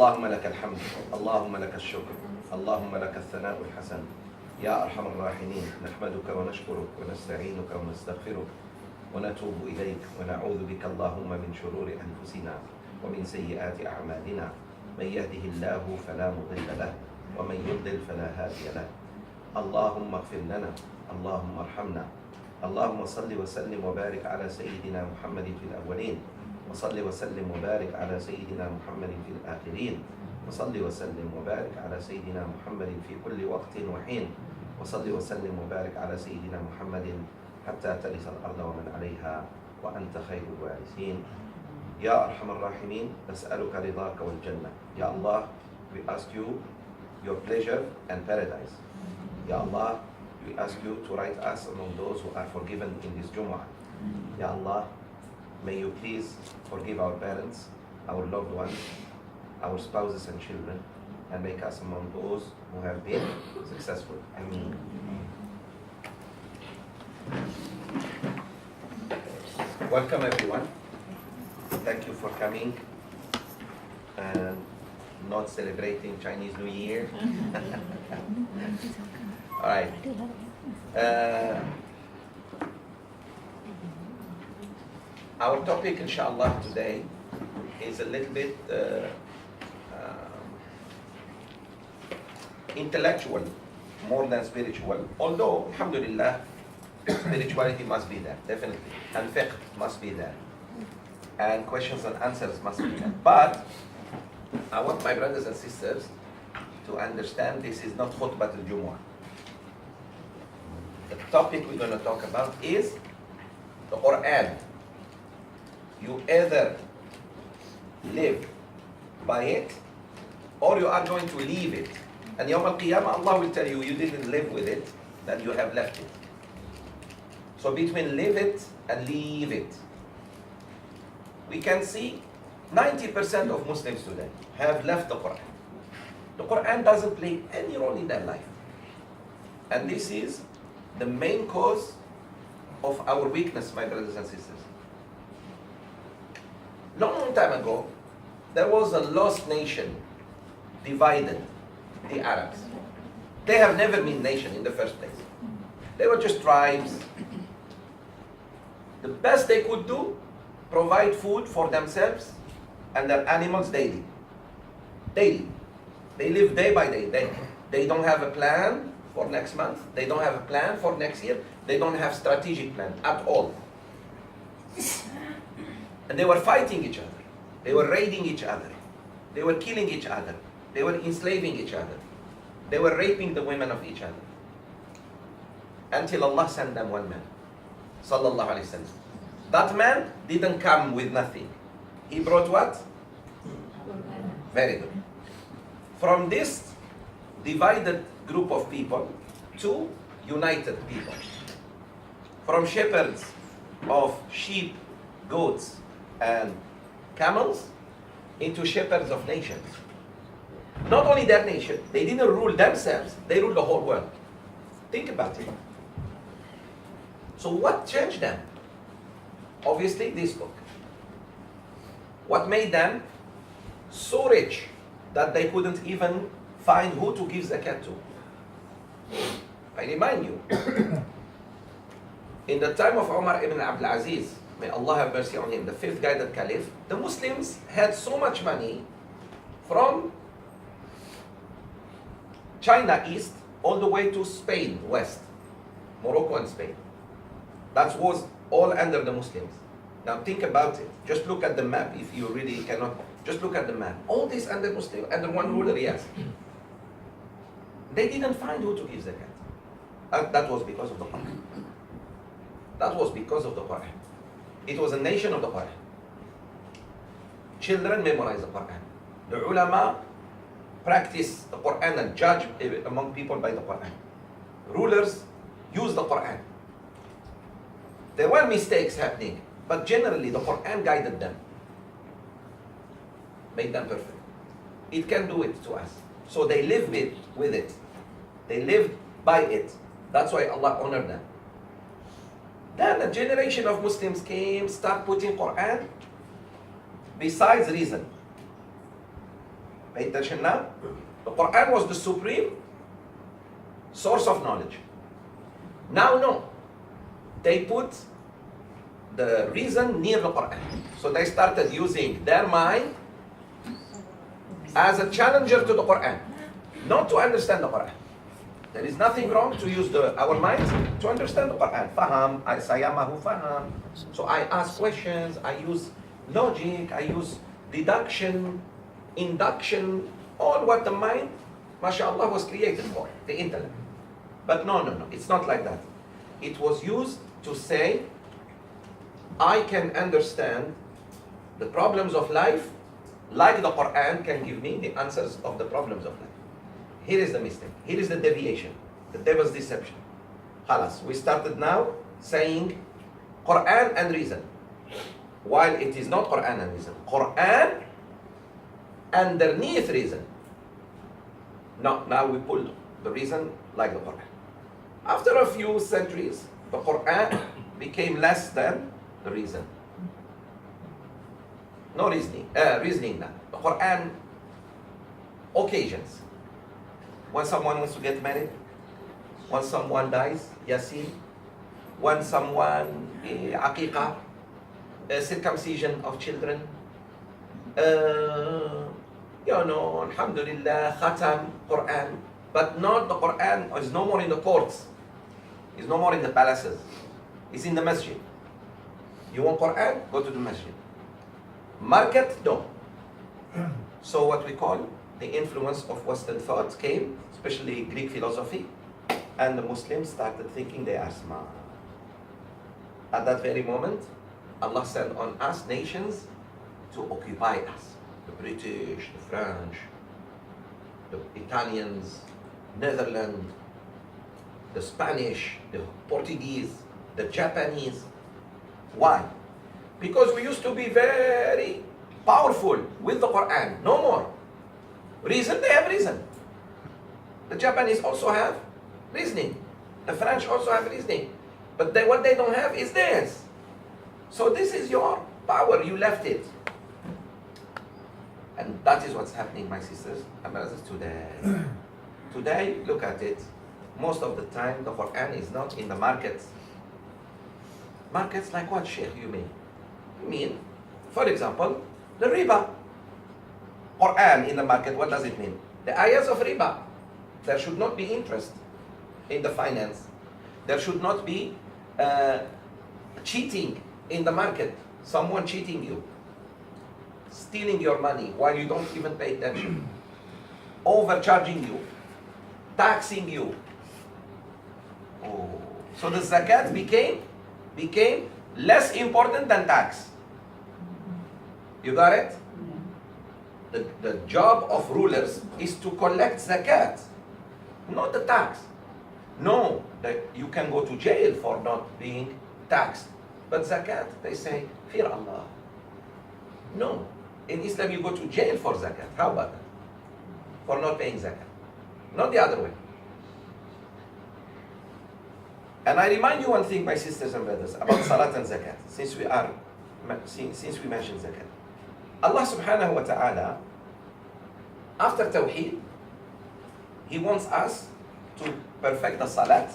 اللهم لك الحمد، اللهم لك الشكر، اللهم لك الثناء الحسن. يا أرحم الراحمين، نحمدك ونشكرك ونستعينك ونستغفرك ونتوب إليك ونعوذ بك اللهم من شرور أنفسنا ومن سيئات أعمالنا. من يهده الله فلا مضل له ومن يضلل فلا هادي له. اللهم اغفر لنا، اللهم ارحمنا. اللهم صل وسلم وبارك على سيدنا محمد في الأولين، وصل وسلم وبارك على سيدنا محمد في الآخرين، وصل وسلم وبارك على سيدنا محمد في كل وقت وحين، وصل وسلم وبارك على سيدنا محمد حتى ترث الأرض ومن عليها وأنت خير الوارثين. يا أرحم الراحمين، نسألك رضاك والجنة. يا الله, we ask you your pleasure and paradise. Ya Allah, we ask you to write us among those who are forgiven in this Jumu'ah. Ya Allah, may you please forgive our parents, our loved ones, our spouses and children, and make us among those who have been successful. Ameen. Welcome everyone. Thank you for coming and not celebrating Chinese New Year. All right. Our topic, inshallah, today is a little bit intellectual more than spiritual. Although, alhamdulillah, spirituality must be there, definitely. And fiqh must be there. And questions and answers must be there. But I want my brothers and sisters to understand this is not khutbah al-Jumu'ah. The topic we're going to talk about is the Quran. You either live by it or you are going to leave it. And Yawm al-Qiyamah, Allah will tell you, you didn't live with it, then you have left it. So between live it and leave it, we can see 90% of Muslims today have left the Quran. The Quran doesn't play any role in their life. And this is the main cause of our weakness, my brothers and sisters. Long time ago, there was a lost nation, divided, the Arabs. They have never been nation in the first place. They were just tribes. The best they could do, provide food for themselves and their animals daily. Daily. They live day by day. They don't have a plan for next month. They don't have a plan for next year. They don't have strategic plan at all. And they were fighting each other. They were raiding each other. They were killing each other. They were enslaving each other. They were raping the women of each other. Until Allah sent them one man. Sallallahu Alaihi Wasallam. That man didn't come with nothing. He brought what? Very good. From this divided group of people to united people. From shepherds of sheep, goats, and camels into shepherds of nations. Not only their nation, they didn't rule themselves, they ruled the whole world. Think about it. So what changed them? Obviously this book. What made them so rich that they couldn't even find who to give zakat to? I remind you, in the time of Umar ibn Abdul Aziz, may Allah have mercy on him, the fifth guided caliph, the Muslims had so much money from China east all the way to Spain west, Morocco and Spain. That was all under the Muslims. Now think about it. Just look at the map if you really cannot. Just look at the map. All this under Muslim, under one ruler, yes. They didn't find who to give zakat. That was because of the Quran. That was because of the Quran. It was a nation of the Quran. Children memorize the Quran. The ulama practice the Quran and judge among people by the Quran. Rulers use the Quran. There were mistakes happening, but generally the Quran guided them, made them perfect. It can do it to us. So they lived with it. They lived by it. That's why Allah honored them. Then a generation of Muslims came, start putting Quran besides reason. Pay attention now. The Quran was the supreme source of knowledge. Now, no. They put the reason near the Quran. So they started using their mind as a challenger to the Quran, not to understand the Quran. There is nothing wrong to use our minds to understand the Quran. Faham, sayamahu faham. So I ask questions, I use logic, I use deduction, induction, all what the mind, mashallah, was created for, the intellect. But no, it's not like that. It was used to say, I can understand the problems of life like the Quran can give me the answers of the problems of life. Here is the mistake. Here is the deviation, the devil's deception. Khalas, we started now saying Quran and reason, while it is not Quran and reason. Quran underneath reason. No, now we pull the reason like the Quran. After a few centuries, the Quran became less than the reason. No reasoning, reasoning now. The Quran, occasions. When someone wants to get married, when someone dies, Yasin, when someone, Aqiqah, circumcision of children, Alhamdulillah, Khatam, Quran, but not the Quran is no more in the courts, is no more in the palaces, it's in the masjid. You want Quran? Go to the masjid. Market? No. So what we call the influence of Western thought came, especially Greek philosophy, and the Muslims started thinking they are smart. At that very moment, Allah sent on us nations to occupy us. The British, the French, the Italians, Netherlands, the Spanish, the Portuguese, the Japanese. Why? Because we used to be very powerful with the Quran. No more. Reason, they have reason. The Japanese also have reasoning. The French also have reasoning. But what they don't have is theirs. So this is your power, you left it. And that is what's happening, my sisters and brothers, today. Today, look at it. Most of the time, the Quran is not in the markets. Markets like what, Sheikh, you mean? You mean, for example, the riba. Quran in the market, what does it mean? The ayahs of riba. There should not be interest in the finance. There should not be cheating in the market. Someone cheating you, stealing your money while you don't even pay attention, overcharging you, taxing you. Oh. So the zakat became less important than tax. You got it? The job of rulers is to collect zakat, not the tax. No, that you can go to jail for not being taxed. But zakat, they say, fear Allah. No. In Islam, you go to jail for zakat. How about that? For not paying zakat. Not the other way. And I remind you one thing, my sisters and brothers, about salat and zakat, since we mentioned zakat. Allah subhanahu wa ta'ala, after tawheed, He wants us to perfect the salat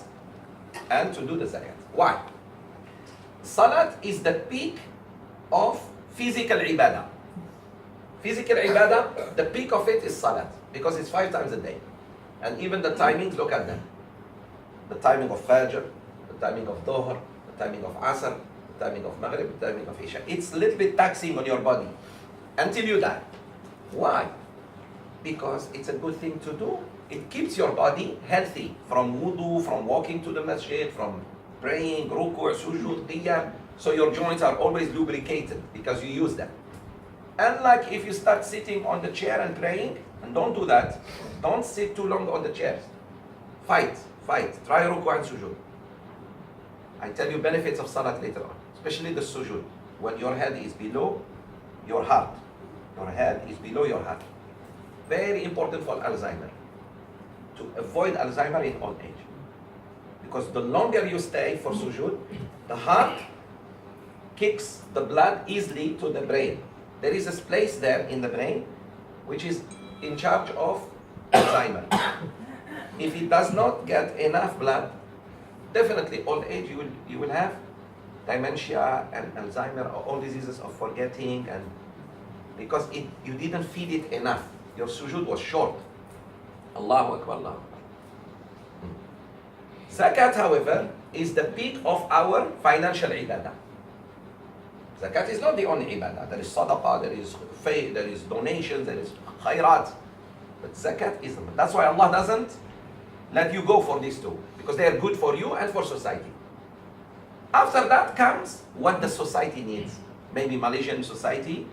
and to do the zakat. Why? Salat is the peak of physical ibadah. Physical ibadah, the peak of it is salat, because it's 5 times a day. And even the timings, look at them. The timing of Fajr, the timing of Dhuhr, the timing of Asr, the timing of Maghrib, the timing of Isha. It's a little bit taxing on your body until you die. Why? Because it's a good thing to do. It keeps your body healthy from wudu, from walking to the masjid, from praying, ruku', sujood, qiyam. So your joints are always lubricated because you use them. Unlike if you start sitting on the chair and praying, and don't do that. Don't sit too long on the chairs. Fight. Try ruku' and sujood. I tell you benefits of salat later on, especially the sujood. When your head is below your heart. Your head is below your heart. Very important for Alzheimer. To avoid Alzheimer in old age. Because the longer you stay for sujood, the heart kicks the blood easily to the brain. There is a place there in the brain which is in charge of Alzheimer. If he does not get enough blood, definitely old age you will have dementia and Alzheimer, all diseases of forgetting, and because you didn't feed it enough. Your sujood was short. Allahu Akbar, Allahu Akbar. Zakat, however, is the peak of our financial ibadah. Zakat is not the only ibadah. There is sadaqah, there is faith, there is donations, there is khairat. But zakat is, that's why Allah doesn't let you go for these two, because they are good for you and for society. After that comes what the society needs. Maybe Malaysian society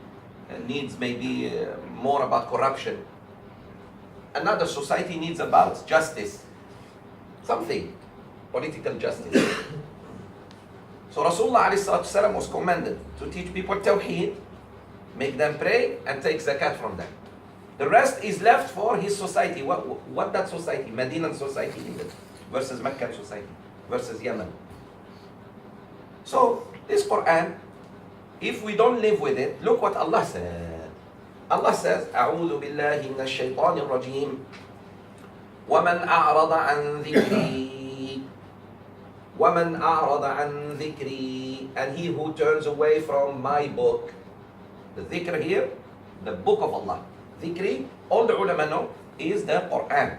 needs maybe more about corruption. Another society needs about justice. Something, political justice. So Rasulullah ﷺ was commanded to teach people Tawheed, make them pray and take zakat from them. The rest is left for his society. What that society, Medinan society needed versus Meccan society versus Yemen. So this Quran, if we don't live with it, look what Allah said. Allah says, أعوذ بالله من الشيطان الرجيم ومن أعرض عن ذكري ومن أعرض عن ذكري, and he who turns away from my book. The dhikr here, the book of Allah. Dhikri, all the ulama know, is the Quran.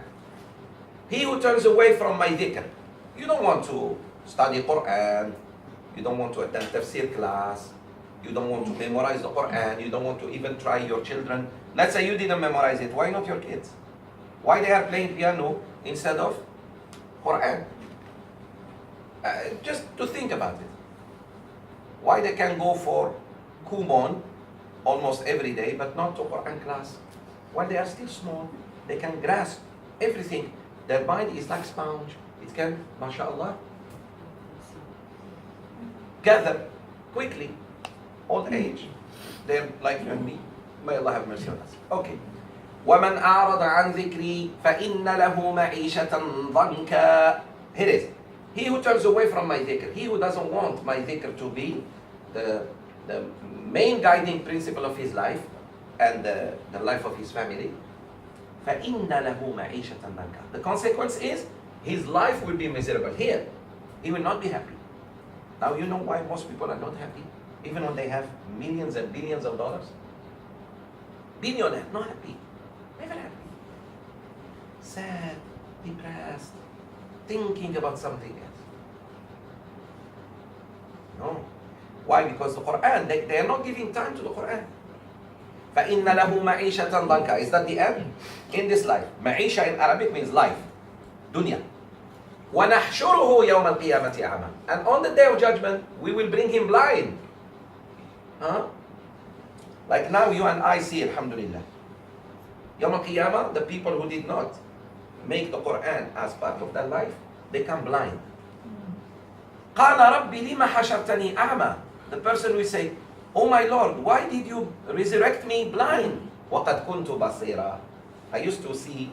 He who turns away from my dhikr. You don't want to study Quran, you don't want to attend tafsir class, you don't want to memorize the Quran, you don't want to even try your children. Let's say you didn't memorize it, why not your kids? Why they are playing piano instead of Quran? Just to think about it. Why they can go for Kumon almost every day but not to Quran class? While they are still small, they can grasp everything. Their mind is like sponge. It can, mashallah, gather quickly. Old age, they're like you and me. May Allah have mercy on us. Okay. وَمَنْ أَعْرَضَ عَنْ ذِكْرِي فَإِنَّ لَهُ مَعِيشَةً ضَنْكًا. Here it is. He who turns away from my dhikr, he who doesn't want my dhikr to be the main guiding principle of his life and the life of his family, فَإِنَّ لَهُ مَعِيشَةً ضَنْكًا. The consequence is his life will be miserable. Here, he will not be happy. Now you know why most people are not happy? Even when they have millions and billions of dollars. Billionaire, not happy. Never happy. Sad, depressed, thinking about something else. No. Why? Because the Quran, they are not giving time to the Quran. فَإِنَّ لَهُ مَعِيشَةً ضَنْكًا. Is that the end? In this life. Ma'isha in Arabic means life. Dunya. وَنَحْشُرُهُ يَوْمَ الْقِيَامَةِ أَعْمَى. And on the day of judgment, we will bring him blind. Huh? Like now you and I see, alhamdulillah. Yawm al-Qiyamah, the people who did not make the Quran as part of their life, they come blind. قَالَ رَبِّ لِمَ حَشَرْتَنِي أَعْمَى. The person will say, oh my Lord, why did you resurrect me blind? وَقَدْ كُنْتُ بَصِيرًا. I used to see,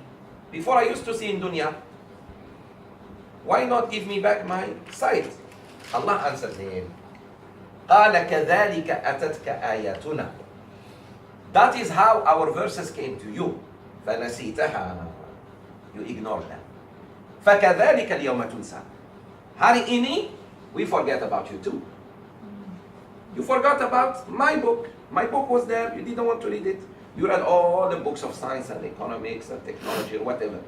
before I used to see in dunya, why not give me back my sight? Allah answered him, قَالَ كَذَلِكَ أَتَتْكَ آيَاتُنَا. That is how our verses came to you. فَنَسِيتَهَا. You ignored them. فَكَذَلِكَ الْيَوْمَ تُنْسَى. Hari ini, we forget about you too. You forgot about my book. My book was there, you didn't want to read it. You read all the books of science and economics and technology or whatever.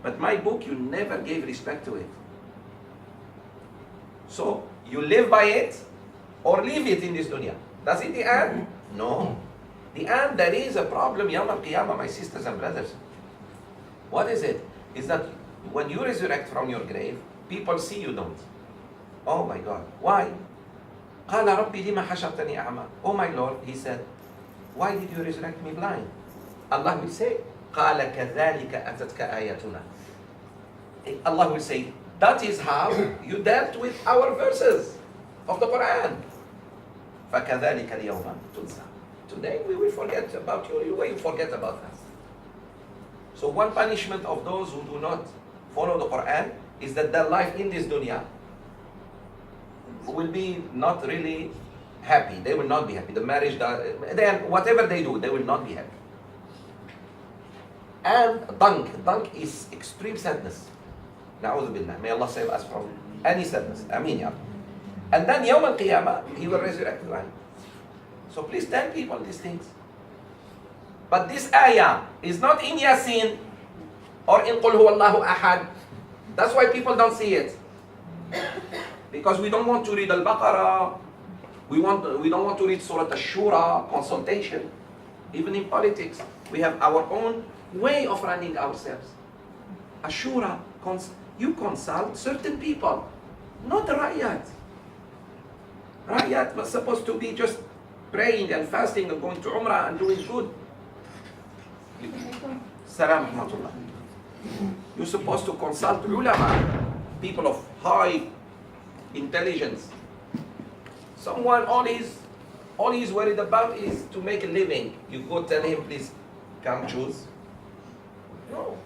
But my book, you never gave respect to it. So, you live by it or leave it in this dunya. Does it the end? No. The end, there is a problem, Yawm al-Qiyamah, my sisters and brothers. What is it? Is that when you resurrect from your grave, people see you don't. Oh my God. Why? قَالَ رَبِّ لِمَ حَشَرْتَنِي أَعْمَى. Oh my Lord, he said, why did you resurrect me blind? Allah will say, قَالَ كَذَلِكَ أَتَتْكَ آيَاتُنَا. Allah will say, that is how you dealt with our verses of the Quran. فَكَذَلِكَ الْيَوْمَ تُنْسَى. Today we will forget about you, the way you forget about us. So one punishment of those who do not follow the Quran is that their life in this dunya will be not really happy. They will not be happy. The marriage, then whatever they do, they will not be happy. And dung is extreme sadness. Na'udhu billah. May Allah save us from any sadness. Ameen ya. And then Yawm al-Qiyamah, He will resurrect the life. So please tell people these things. But this ayah is not in Yasin or in Qul Huwallahu Ahad. That's why people don't see it. Because we don't want to read Al-Baqarah. We don't want to read Surah Ash-Shura, consultation. Even in politics, we have our own way of running ourselves. Ashura, you consult certain people, not the Ra'yat. Ra'yat was supposed to be just praying and fasting and going to Umrah and doing good. Salam rahmatullah. You're supposed to consult ulama, people of high intelligence. Someone all he's worried about is to make a living. You go tell him, please come choose. No.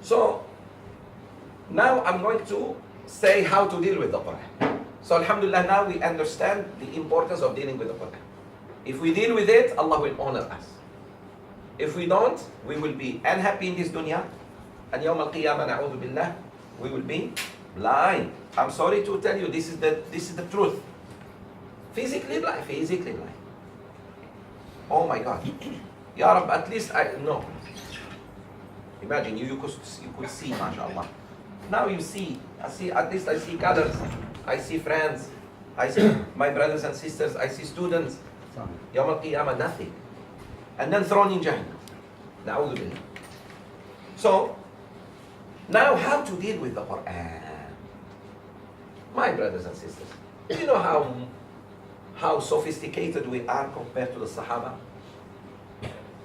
So now I'm going to say how to deal with the Quran. So alhamdulillah, now we understand the importance of dealing with the Quran. If we deal with it, Allah will honor us. If we don't, we will be unhappy in this dunya. And Yawm al-Qiyamah, na'udhu billah, we will be blind. I'm sorry to tell you, this is the truth. Physically blind. Oh my God. Ya Rab, at least no. Imagine you could see, mashallah. Now you see, at least I see colors, I see friends, I see my brothers and sisters, I see students. Yawm al-Qiyamah, nothing. And then thrown in Jahannam. Na'udhu billah. So, now how to deal with the Quran? My brothers and sisters, do you know how sophisticated we are compared to the Sahaba?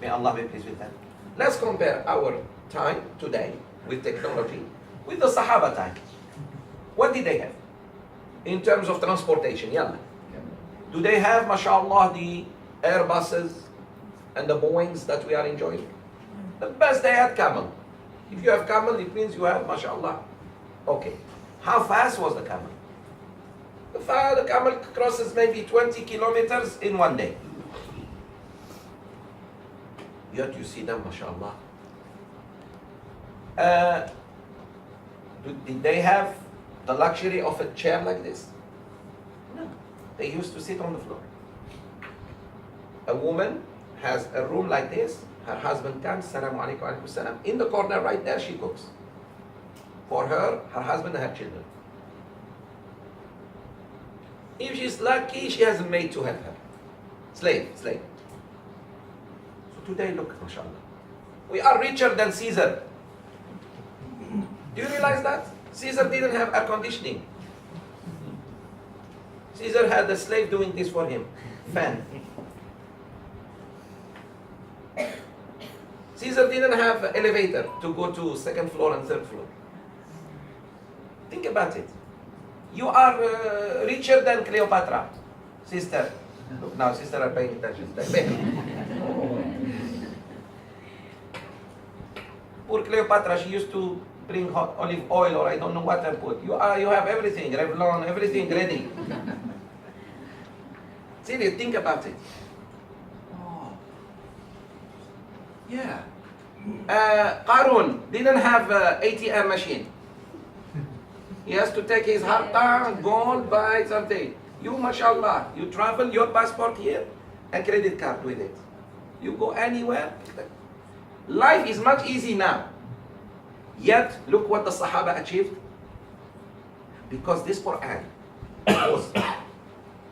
May Allah be pleased with them. Let's compare our time today with technology with the Sahaba time. What did they have in terms of transportation? Yalla. Do they have, mashallah, the Airbuses and the Boeings that we are enjoying? The best they had camel. If you have camel, it means you have, mashallah. Okay. How fast was the camel? The camel crosses maybe 20 kilometers in one day. Yet you see them, mashallah. Did they have the luxury of a chair like this? No. They used to sit on the floor. A woman has a room like this. Her husband comes, salamu alaikum, alaikum salam. In the corner right there, she cooks. For her husband and her children. If she's lucky, she has a maid to help her. Slave. So today, look, mashallah. We are richer than Caesar. Do you realize that? Caesar didn't have air conditioning. Caesar had a slave doing this for him. Fan. Caesar didn't have an elevator to go to second floor and third floor. Think about it. You are richer than Cleopatra, sister. Look now, sister are paying attention. Poor Cleopatra, she used to bring hot olive oil or I don't know what I put. You have everything, Revlon, everything ready. Seriously, think about it. Oh. Yeah. Qarun didn't have an ATM machine. He has to take his harta, gold, buy something. You, mashallah, you travel, your passport here, and credit card with it. You go anywhere. Life is much easy now. Yet, look what the Sahaba achieved. Because this Quran was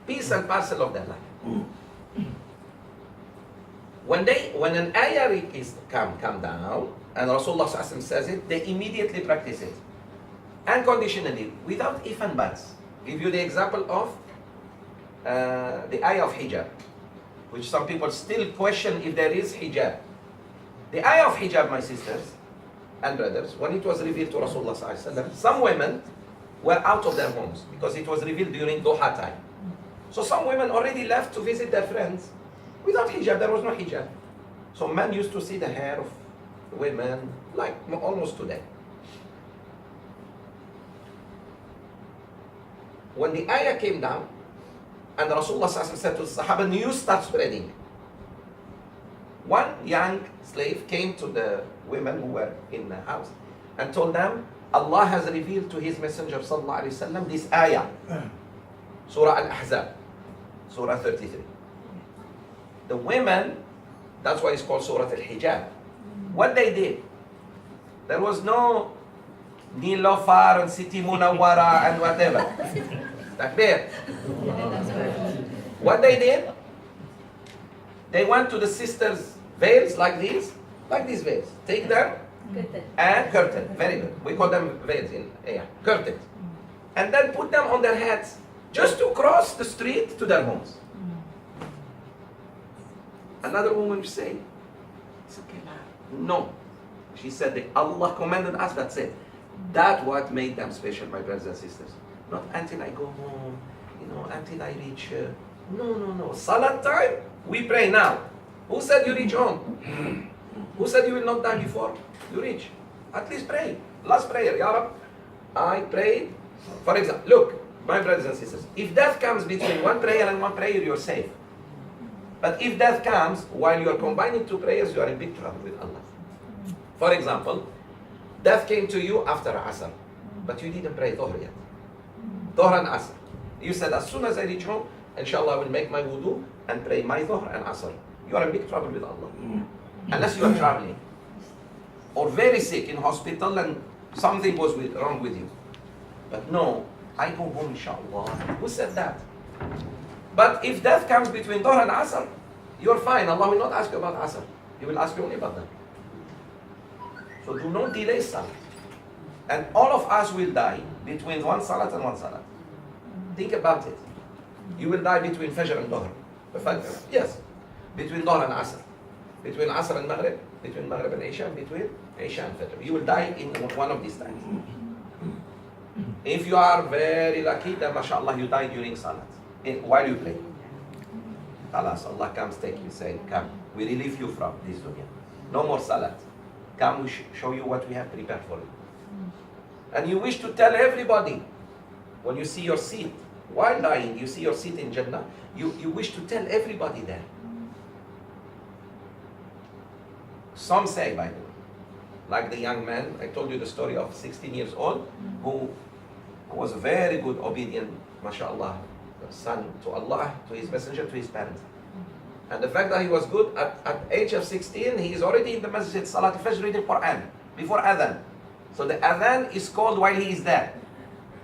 piece and parcel of their life. When an ayah is come down, and Rasulullah says it, they immediately practice it. Unconditionally, without if and buts. Give you the example of the ayah of hijab, which some people still question if there is hijab. The ayah of hijab, my sisters and brothers, when it was revealed to Rasulullah sallallahu alaihi wasallam, some women were out of their homes because it was revealed during Duha time. So some women already left to visit their friends without hijab. There was no hijab. So men used to see the hair of women like almost today. When the ayah came down, and Rasulullah said to the Sahaba, news start spreading. One young slave came to the women who were in the house and told them, Allah has revealed to His Messenger sallallahu alaihi wasallam this ayah, Surah Al-Ahzab, Surah 33. The women, that's why it's called Surah Al-Hijab. What they did, there was no Nilofar and Siti Munawwara and whatever. Takbir. What they did, they went to the sisters' veils like these veils. Take them and curtain. Very good. We call them veils in curtains. And then put them on their heads just to cross the street to their homes. Another woman would say, it's okay, no. She said that Allah commanded us, that's it. That's what made them special, my brothers and sisters. Not until I go home, until I reach. No. Salat time, we pray now. Who said you reach home? Who said you will not die before you reach? At least pray. Last prayer, Ya Rab, I prayed. For example, look, my brothers and sisters, if death comes between one prayer and one prayer, you're safe. But if death comes while you are combining two prayers, you are in big trouble with Allah. For example, death came to you after Asr, but you didn't pray Dhuhr yet. Dhuhr and Asr. You said, as soon as I reach home, inshallah, I will make my wudu and pray my Dhuhr and Asr. You are in big trouble with Allah. Unless you are traveling. Or very sick in hospital and something was wrong with you. But no, I go home, inshallah. Who said that? But if death comes between Dhuhr and Asr, you're fine. Allah will not ask you about Asr. He will ask you only about that. So do not delay Salat. And all of us will die between one Salat and one Salat. Think about it. You will die between Fajr and Dhuhr. Yes. Between Dhuhr and Asr. Between Asr and Maghrib. Between Maghrib and Isha. Between Isha and Fajr. You will die in one of these times. If you are very lucky, then mashallah, you die during Salat. While you pray. Alas, Allah comes take you, say, come, we relieve you from this dunya. No more Salat. Come, we show you what we have prepared for you. And you wish to tell everybody, when you see your seat, while dying, you see your seat in Jannah, you wish to tell everybody there. Some say, by the way, like the young man, I told you the story of 16 years old, who was a very good, obedient, mashallah, son to Allah, to His Messenger, to his parents. And the fact that he was good, at age of 16, he is already in the masjid, Salat al-Fajr, reading Quran, before Adhan. So the Adhan is called while he is there,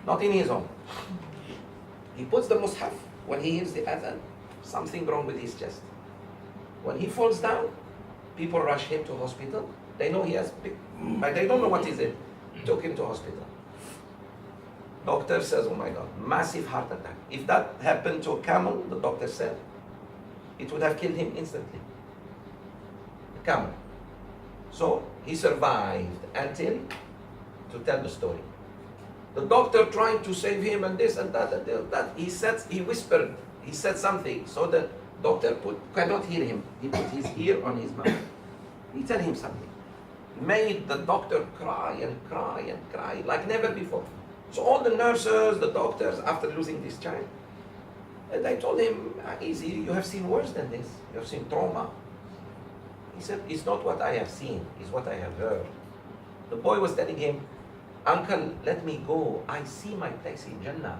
not in his own. He puts the mushaf, when he hears the Adhan, something wrong with his chest. When he falls down, people rush him to hospital. They know he has big, but they don't know what is it. Took him to hospital. Doctor says, oh my God, massive heart attack. If that happened to a camel, the doctor said, it would have killed him instantly. The camel. So he survived until to tell the story. The doctor tried to save him and this and that and that. He whispered, he said something. So the doctor cannot hear him. He put his ear on his mouth. He tell him something. Made the doctor cry and cry and cry like never before. So all the nurses, the doctors, after losing this child, and I told him, easy, you have seen worse than this. You have seen trauma. He said, it's not what I have seen, it's what I have heard. The boy was telling him, uncle, let me go. I see my place in Jannah.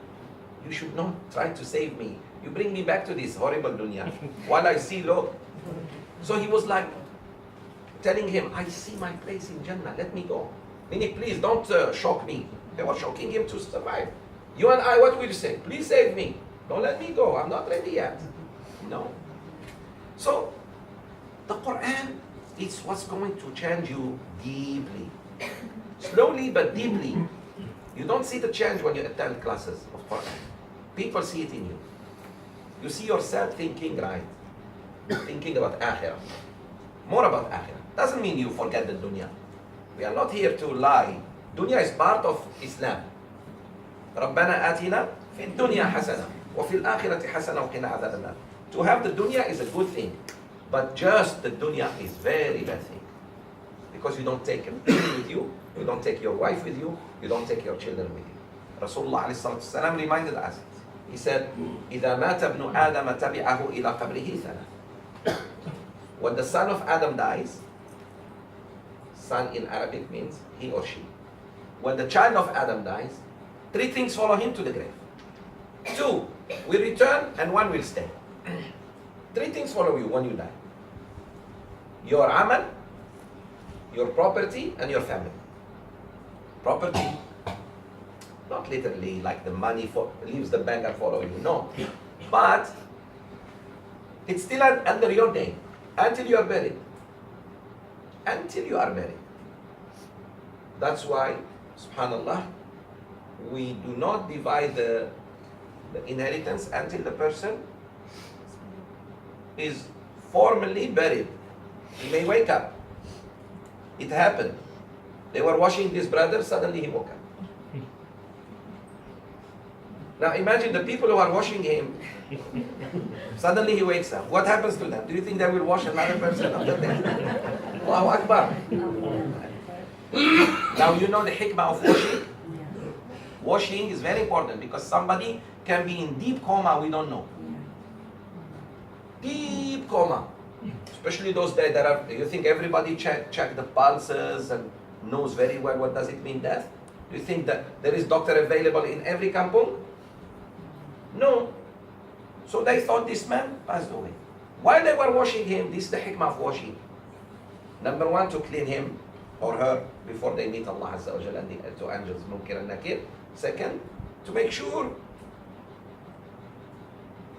You should not try to save me. You bring me back to this horrible dunya. While I see, look. So he was like, telling him, I see my place in Jannah, let me go. Meaning, please don't shock me. They were shocking him to survive. You and I, what will you say? Please save me. Don't let me go. I'm not ready yet. No. So, the Quran is what's going to change you deeply. Slowly but deeply. You don't see the change when you attend classes of Quran. People see it in you. You see yourself thinking right. Thinking about Akhirah. More about Akhirah. Doesn't mean you forget the dunya. We are not here to lie. Dunya is part of Islam. رَبَّنَا آتِنَا فِي الدُّنْيَا حَسَنًا وَفِي الْآخِرَةِ حَسَنًا وَقِنَا عَذَابَ النَّارِ. To have the dunya is a good thing. But just the dunya is very bad thing. Because you don't take a baby with you, you don't take your wife with you, you don't take your children with you. Rasulullah ﷺ reminded us. He said, إِذَا مَاتَ ابْنُ آدَمَ تَبِعَهُ إِلَى قَبْرِهِ ثَلَث When the son of Adam dies, son in Arabic means he or she. When the child of Adam dies, 3 things follow him to the grave. 2 will return and 1 will stay. 3 things follow you when you die. Your amal, your property, and your family. Property, not literally like the money leaves the bank and follow you, no. But it's still under your name until you are buried. Until you are buried. That's why, subhanallah, we do not divide the inheritance until the person is formally buried. He may wake up. It happened. They were washing this brother, suddenly he woke up. Now imagine the people who are washing him, suddenly he wakes up. What happens to them? Do you think they will wash another person after that? Allahu Akbar. Now you know the hikmah of washing? Washing is very important because somebody can be in deep coma, we don't know. Deep coma. Especially those days that are, you think everybody check the pulses and knows very well what does it mean death? Do you think that there is doctor available in every kampung? No. So they thought this man passed away. While they were washing him, this is the hikmah of washing. Number 1, to clean him or her before they meet Allah Azza wa Jalla and the 2 angels, Munkir and Nakir. Second, to make sure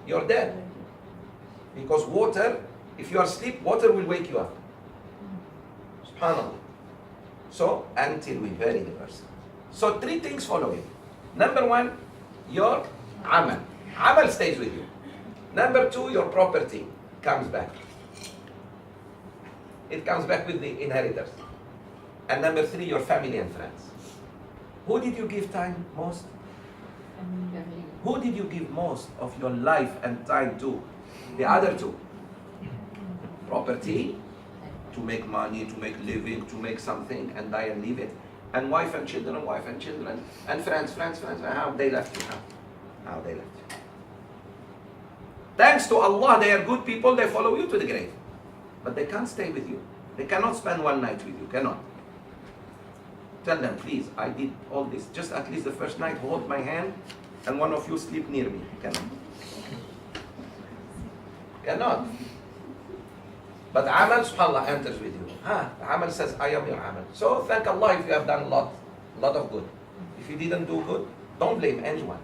you're dead. Because water, if you are asleep, water will wake you up. SubhanAllah. So, until we bury the person. So 3 things follow him. Number 1, your amal. Amal stays with you. Number 2, your property comes back. It comes back with the inheritors. And number 3, your family and friends. Who did you give time most? Who did you give most of your life and time to? The other 2. Property, to make money, to make living, to make something and die and leave it. And wife and children, and friends. How they left you? How they left you? Thanks to Allah, they are good people, they follow you to the grave. But they can't stay with you. They cannot spend one night with you, cannot. Tell them, please, I did all this. Just at least the first night, hold my hand, and one of you sleep near me. Cannot. Cannot. But amal, subhanAllah, enters with you. Amal says, I am your amal. So thank Allah if you have done a lot of good. If you didn't do good, don't blame anyone.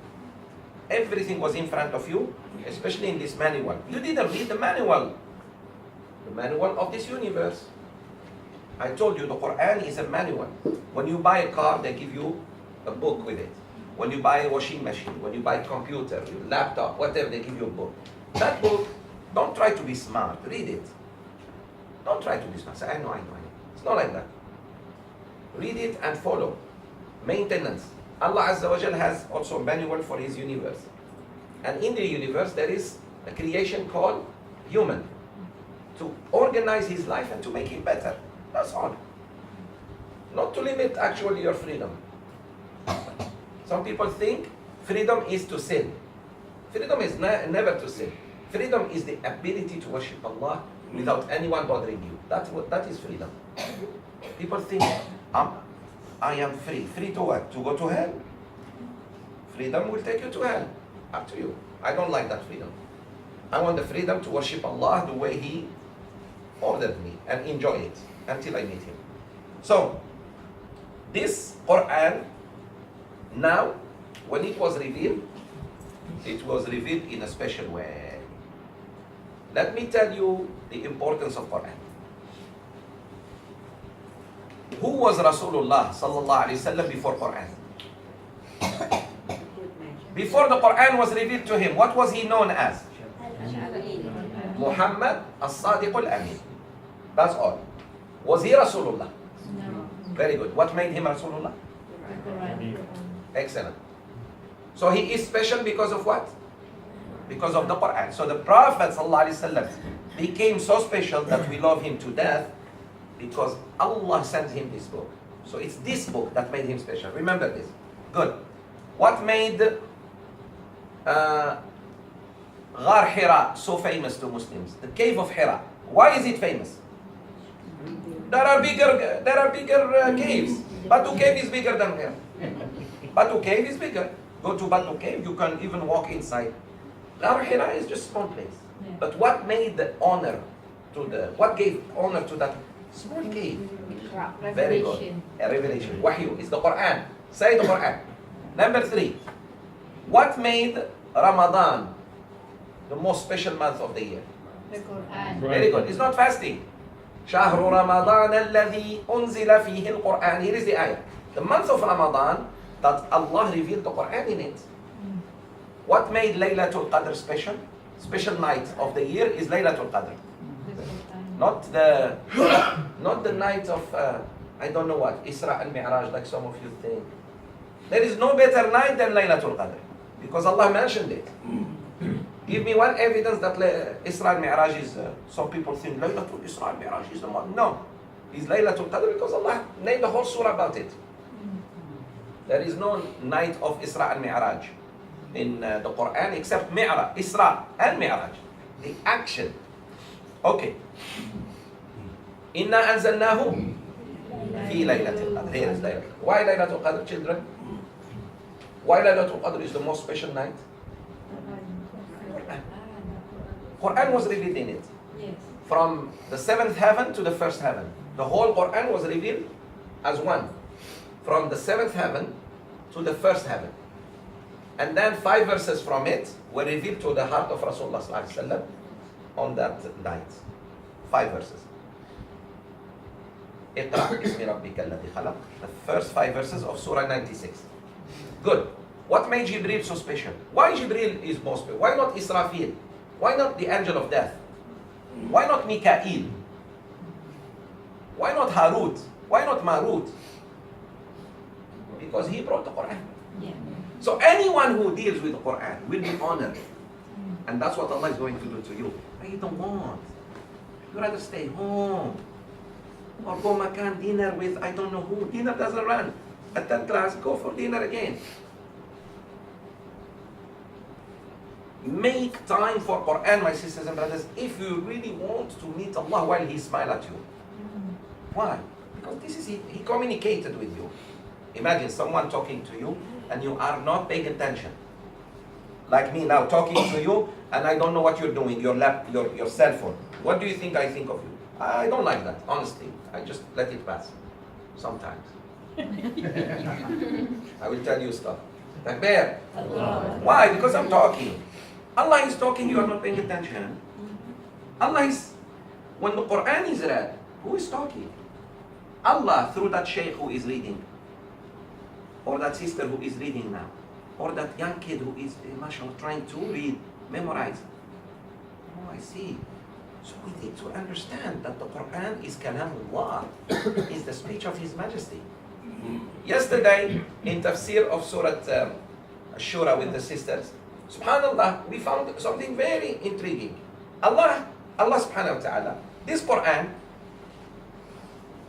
Everything was in front of you, especially in this manual. You didn't read the manual. The manual of this universe. I told you the Quran is a manual. When you buy a car, they give you a book with it. When you buy a washing machine, when you buy a computer, your laptop, whatever, they give you a book. That book, don't try to be smart. Read it. Don't try to be smart. Say, I know. It's not like that. Read it and follow. Maintenance. Allah Azza wa Jal has also a manual for His universe. And in the universe, there is a creation called human. To organize his life and to make it better. That's all. Not to limit actually your freedom. Some people think freedom is to sin. Freedom is never to sin. Freedom is the ability to worship Allah without anyone bothering you. That is freedom. People think, I am free. Free to what? To go to hell? Freedom will take you to hell. Up to you. I don't like that freedom. I want the freedom to worship Allah the way He ordered me and enjoy it until I meet Him. So, this Quran, now, when it was revealed in a special way. Let me tell you the importance of Quran. Who was Rasulullah sallallahu alaihi wasallam before Quran? Before the Quran was revealed to him, what was he known as? Muhammad as-Sadiq al-Amin. That's all. Was he Rasulullah? No. Very good. What made him Rasulullah? Excellent. So he is special because of what? Because of the Quran. So the Prophet ﷺ became so special that we love him to death because Allah sent him this book. So it's this book that made him special. Remember this. Good. What made Ghar Hira so famous to Muslims? The cave of Hira. Why is it famous? There are bigger caves. Batu Cave is bigger than here. Batu Cave is bigger. Go to Batu Cave, you can even walk inside. Ghar Hira is just a small place. But what made the honor to what gave honor to that small cave? Very good. A revelation. Wahyu is the Quran. Say the Quran. Number 3. What made Ramadan the most special month of the year? The Quran. Very good. It's not fasting. شهر رمضان الذي أنزل فيه القرآن. Here is the ayah. The month of Ramadan that Allah revealed the Quran in it. What made Laylatul Qadr special? Special night of the year is Laylatul Qadr. Not the night of I don't know what, Isra and Mi'raj, like some of you think. There is no better night than Laylatul Qadr because Allah mentioned it. Give me one evidence that Isra and Mi'raj is, some people think Laylatul Isra and Mi'raj is the one. No, it's Laylatul Qadr because Allah named the whole surah about it. There is no night of Isra and Mi'raj in the Quran except Mi'raj, Isra and Mi'raj. The action. Okay. Inna anzalnahu fi Laylatul Qadr. Here is Laylatul. Why Laylatul Qadr, children? Why Laylatul Qadr is the most special night? Quran was revealed in it. Yes. From the 7th heaven to the 1st heaven. The whole Quran was revealed as one. From the 7th heaven to the 1st heaven. And then 5 verses from it were revealed to the heart of Rasulullah sallallahu alaihi wasallam on that night. 5 verses. اقرأ باسم ربك الذي خلق. The first 5 verses of Surah 96. Good. What made Jibreel so special? Why Jibreel is most special? Why not Israfil? Why not the angel of death? Why not Mikael? Why not Harut? Why not Marut? Because he brought the Quran. Yeah. So anyone who deals with the Quran will be honored. And that's what Allah is going to do to you. But you don't want. You rather stay home. Or go makan dinner with I don't know who. Dinner doesn't run. Attend class, go for dinner again. Make time for Quran, my sisters and brothers, if you really want to meet Allah while He smiles at you. Why? Because this is He communicated with you. Imagine someone talking to you and you are not paying attention. Like me now talking to you and I don't know what you're doing, your cell phone. What do you think I think of you? I don't like that, honestly. I just let it pass. Sometimes. I will tell you stuff. Takbir. Why? Because I'm talking. Allah is talking, you are not paying attention. Allah is, when the Quran is read, who is talking? Allah through that sheikh who is reading. Or that sister who is reading now. Or that young kid who is, mashallah, trying to read, memorize. Oh, I see. So we need to understand that the Quran is Kalamullah, is the speech of His Majesty. Yesterday, in tafsir of Surah Shura with the sisters, subhanallah, we found something very intriguing. Allah subhanahu wa ta'ala, this Quran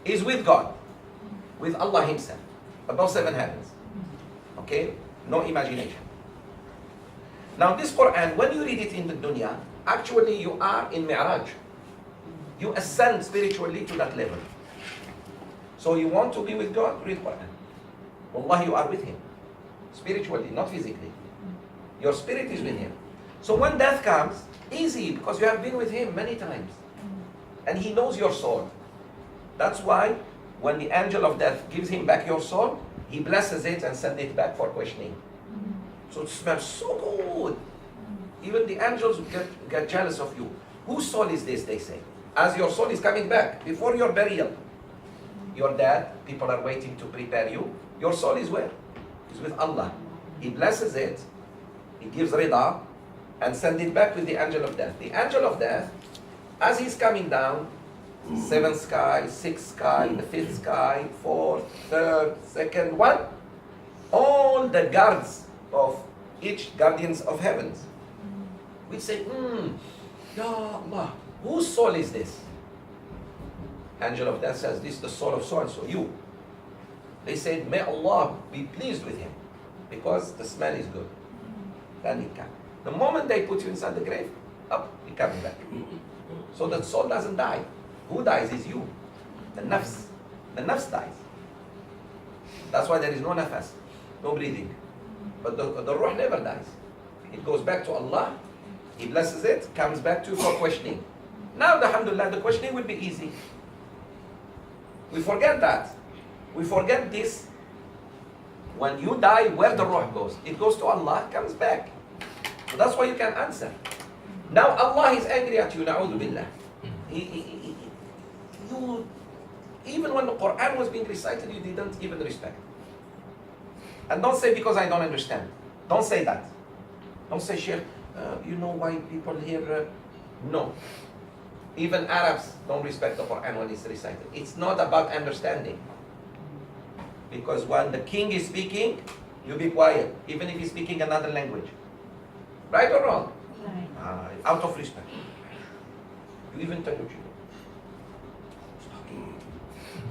is with God, with Allah Himself, above 7 heavens. Okay? No imagination. Now this Quran, when you read it in the dunya, actually you are in Mi'raj. You ascend spiritually to that level. So you want to be with God, read Quran. Wallah, you are with Him. Spiritually, not physically. Your spirit is with Him. So when death comes, easy, because you have been with Him many times. And He knows your soul. That's why when the angel of death gives him back your soul, he blesses it and sends it back for questioning. So it smells so good. Even the angels get jealous of you. Whose soul is this, they say? As your soul is coming back, before your burial. Your dad, people are waiting to prepare you. Your soul is where? It's with Allah. He blesses it, He gives rida, and sends it back with the angel of death. The angel of death, as he's coming down, 7th sky, 6th sky, the 5th sky, 4th, 3rd, 2nd, 1, all the guards of each guardians of heavens, we say, Ya Allah, whose soul is this? Angel of death says, this is the soul of so-and-so, you. They said, may Allah be pleased with him, because the smell is good. Then he comes. The moment they put you inside the grave, up, he comes back. So the soul doesn't die. Who dies is you. The nafs. The nafs dies. That's why there is no nafas, no breathing. But the ruh never dies. It goes back to Allah. He blesses it, comes back to you for questioning. Now, alhamdulillah, the questioning will be easy. We forget that. We forget this. When you die, where the ruh goes? It goes to Allah, comes back. So that's why you can answer. Now Allah is angry at you, na'udhu billah. You, even when the Quran was being recited, you didn't even respect. And don't say because I don't understand. Don't say that. Don't say, Sheikh, you know why people here... No. Even Arabs don't respect the Quran when it's recited. It's not about understanding. Because when the king is speaking, you be quiet, even if he's speaking another language. Right or wrong? Right. Out of respect. You even tell your children. He's talking.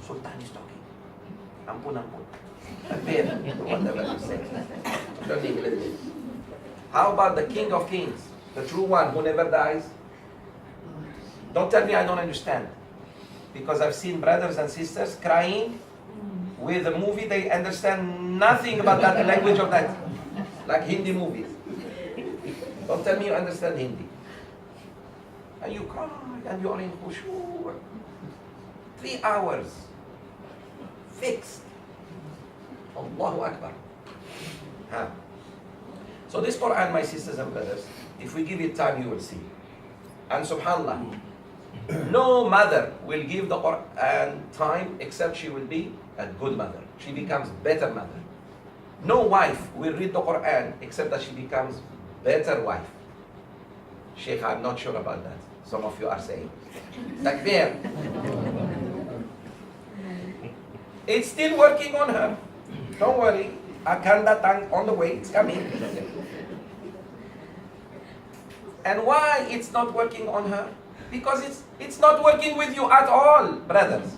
Sultan is talking. Ampun, ampun. Whatever you say. Don't neglect it. How about the King of Kings? The true one who never dies? Don't tell me I don't understand. Because I've seen brothers and sisters crying with a movie they understand nothing about that language of that. Like Hindi movies. Don't tell me you understand Hindi. And you cry and you are in khushu'. 3 hours. Fixed. Allahu Akbar. Huh. So this Quran, my sisters and brothers, if we give it time, you will see. And subhanAllah, no mother will give the Quran time except she will be a good mother. She becomes better mother. No wife will read the Quran except that she becomes better wife. Sheikh, I'm not sure about that. Some of you are saying. Takbir. It's still working on her. Don't worry. Akanda tang on the way. It's coming. And why it's not working on her? Because it's not working with you at all, brothers.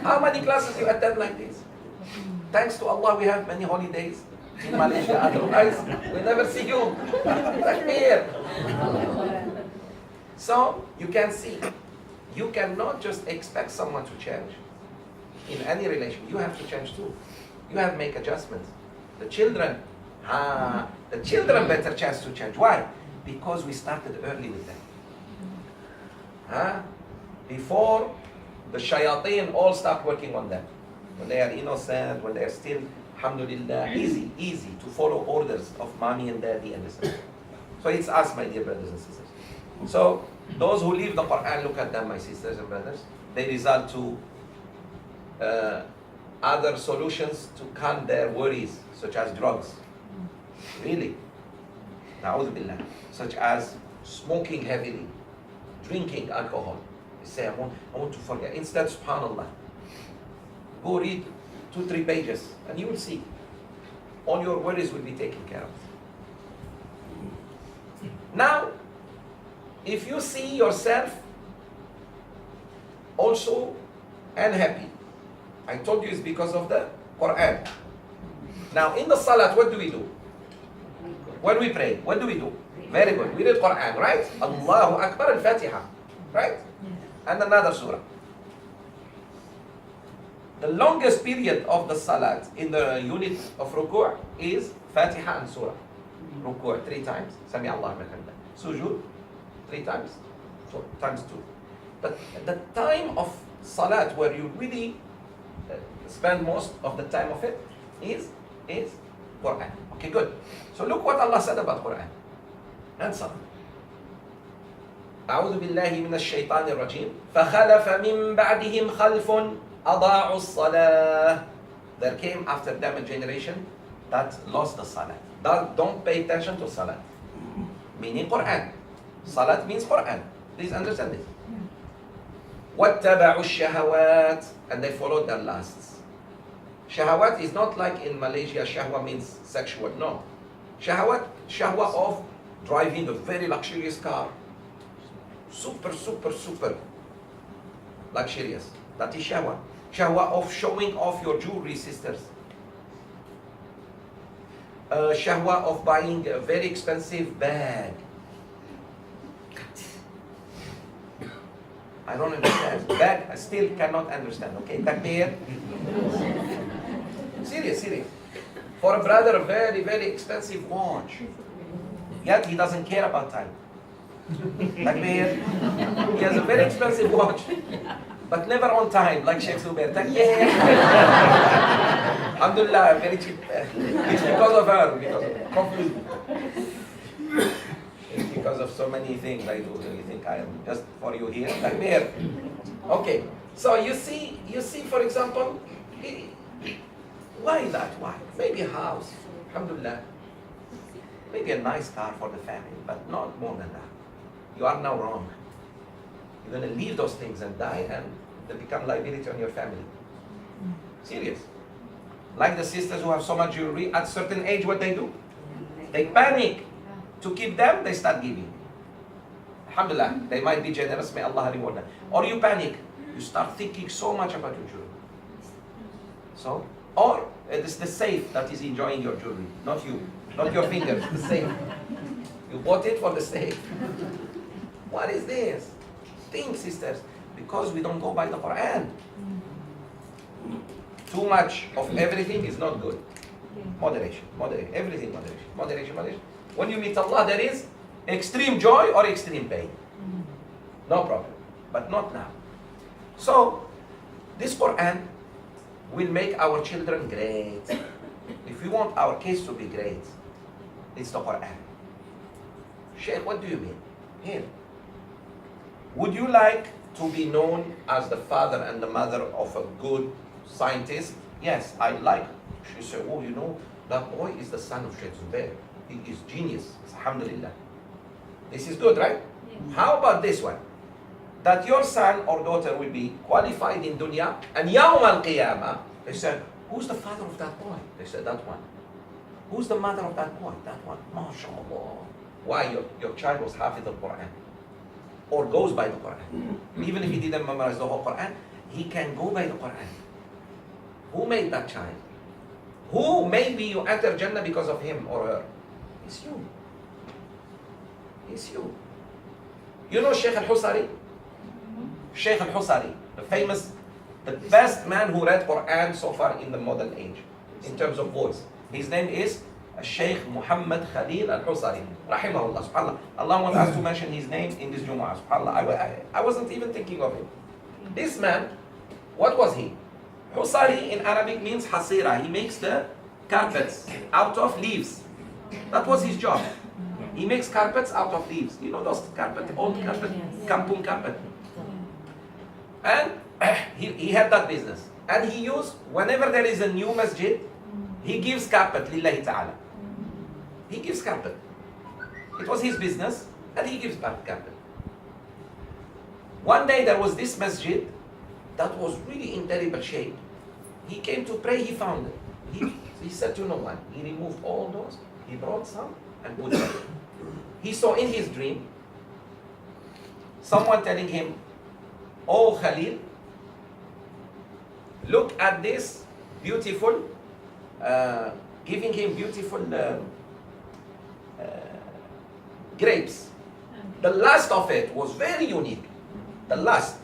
How many classes you attend like this? Thanks to Allah, we have many holidays in Malaysia. Otherwise, we never see you. Takbir. So, you can see, you cannot just expect someone to change. In any relation, you have to change too. You have to make adjustments. The children better chance to change. Why? Because we started early with them. Before the shayateen all start working on them. When they are innocent, when they are still, alhamdulillah, easy to follow orders of mommy and daddy and this. So it's us, my dear brothers and sisters. So those who leave the Quran, look at them, my sisters and brothers. They result to other solutions to calm their worries, such as drugs. Really. Na'udhu billah. Such as smoking heavily, drinking alcohol. You say, I want to forget. Instead, subhanallah, go read 2-3 pages and you will see. All your worries will be taken care of. Now, if you see yourself also unhappy, I told you it's because of the Quran. Now, in the salat, what do we do? When we pray, what do we do? Very good. We read Quran, right? Allahu Akbar al-Fatiha, right? And another surah. The longest period of the salat in the unit of ruku' is Fatiha and surah. Ruku' 3 times. Sami Allah hamdah. Sujood 3 times. So, times 2. But the time of salat where you really spend most of the time of it is Quran. Okay, good. So look what Allah said about Quran and Salah. أعوذ بالله من الشيطان الرجيم فخلف من بعدهم خلف أضاعوا الصلاة. There came after them a generation that lost the Salah. That don't pay attention to Salah. Meaning Quran. Salat means Quran. Please understand this. وَاتَّبَعُوا الشَّهَوَاتِ. And they followed their lusts. Shahawat is not like in Malaysia, shahwa means sexual. No. Shahwa of driving a very luxurious car. Super luxurious. That is shahwa. Shahwa of showing off your jewelry, sisters. Shahwa of buying a very expensive bag. I don't understand. That I still cannot understand. Okay, takbir. Serious. For a brother, a very, very expensive watch. Yet he doesn't care about time. Takbir. He has a very expensive watch, but never on time, like SheikhZoubir. Takbir. Alhamdulillah, very cheap. It's because of her, because of conflict. It's because of so many things I do. You think I am just for you here? Takbir. Okay. So you see, for example, why that? Why? Maybe a house. Alhamdulillah. Maybe a nice car for the family, but not more than that. You are now wrong. You're going to leave those things and die, and they become liability on your family. Serious. Like the sisters who have so much jewelry, at a certain age, what they do? They panic. To keep them, they start giving. Alhamdulillah, they might be generous, may Allah reward them. Or you panic. You start thinking so much about your jewelry. So, or it's the safe that is enjoying your jewelry, not you. Not your fingers, the safe. You bought it for the safe. What is this? Think, sisters, because we don't go by the Quran. Too much of everything is not good. Moderation, everything moderation. When you meet Allah, there is extreme joy or extreme pain. No problem, but not now. So, this Quran will make our children great. If we want our kids to be great, it's the Quran. Sheikh, what do you mean? Here. Would you like to be known as the father and the mother of a good scientist? Yes, I like. She said, oh, you know, that boy is the son of SheikhZoubir. He is genius. Alhamdulillah. This is good, right? Yeah. How about this one? That your son or daughter will be qualified in dunya, and Yawm al-Qiyamah, they said, who's the father of that boy? They said, that one. Who's the mother of that boy? That one. MashaAllah. Why? Your child was Hafiz al-Quran. Or goes by the Quran. Even if he didn't memorize the whole Quran, he can go by the Quran. Who made that child? Who maybe you enter Jannah because of him or her? It's you. It's you. You know Sheikh al-Husari? Sheikh al-Husari, the best man who read Quran so far in the modern age, in terms of voice. His name is Sheikh Muhammad Khalil al-Husari, rahimahullah, subhanallah. Allah wants us to mention his name in this Jumu'ah, subhanallah. I wasn't even thinking of him. This man, what was he? Husari in Arabic means hasira. He makes the carpets out of leaves. That was his job. He makes carpets out of leaves. You know those carpet, old carpet, kampung carpet. And he had that business. And he used, whenever there is a new masjid, he gives carpet, lillahi ta'ala. He gives carpet. It was his business, and he gives carpet. One day there was this masjid that was really in terrible shape. He came to pray, he found it. He said to no one. He removed all those, he brought some, and put them. He saw in his dream someone telling him, oh Khalil, look at this beautiful, giving him beautiful grapes. The last of it was very unique. The last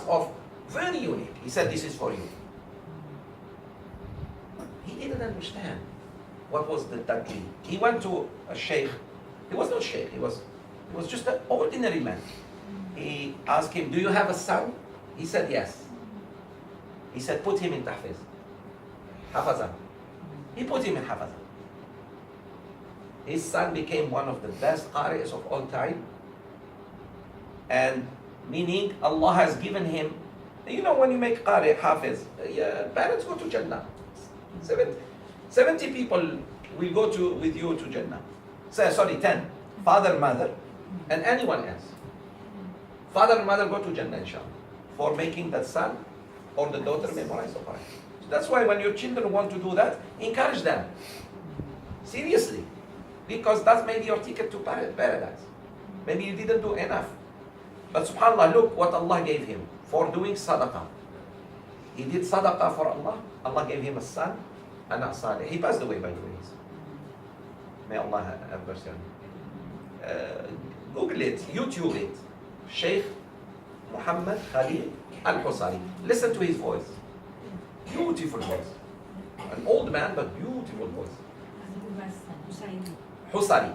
of very unique. He said, this is for you. He didn't understand what was that dream. He went to a sheikh. He was not sheikh. He was just an ordinary man. He asked him, do you have a son? He said, yes. He said, put him in tahfiz. Hafazah. He put him in hafazah. His son became one of the best qari'is of all time. And meaning Allah has given him, you know, when you make qari, hafiz, parents go to Jannah. 70 people will go with you to Jannah. Sorry, 10. Father, mother, and anyone else. Father and mother go to Jannah, inshallah, for making that son or the daughter memorize the Quran. So that's why when your children want to do that, encourage them. Seriously. Because that's maybe your ticket to paradise. Maybe you didn't do enough. But subhanAllah, look what Allah gave him for doing sadaqah. He did sadaqah for Allah. Allah gave him a son, Ana Salih. He passed away, by the way. May Allah have mercy on him. Google it, YouTube it. Sheikh Muhammad Khalil Al-Husari. Listen to his voice. Beautiful voice. An old man, but beautiful voice. Husari.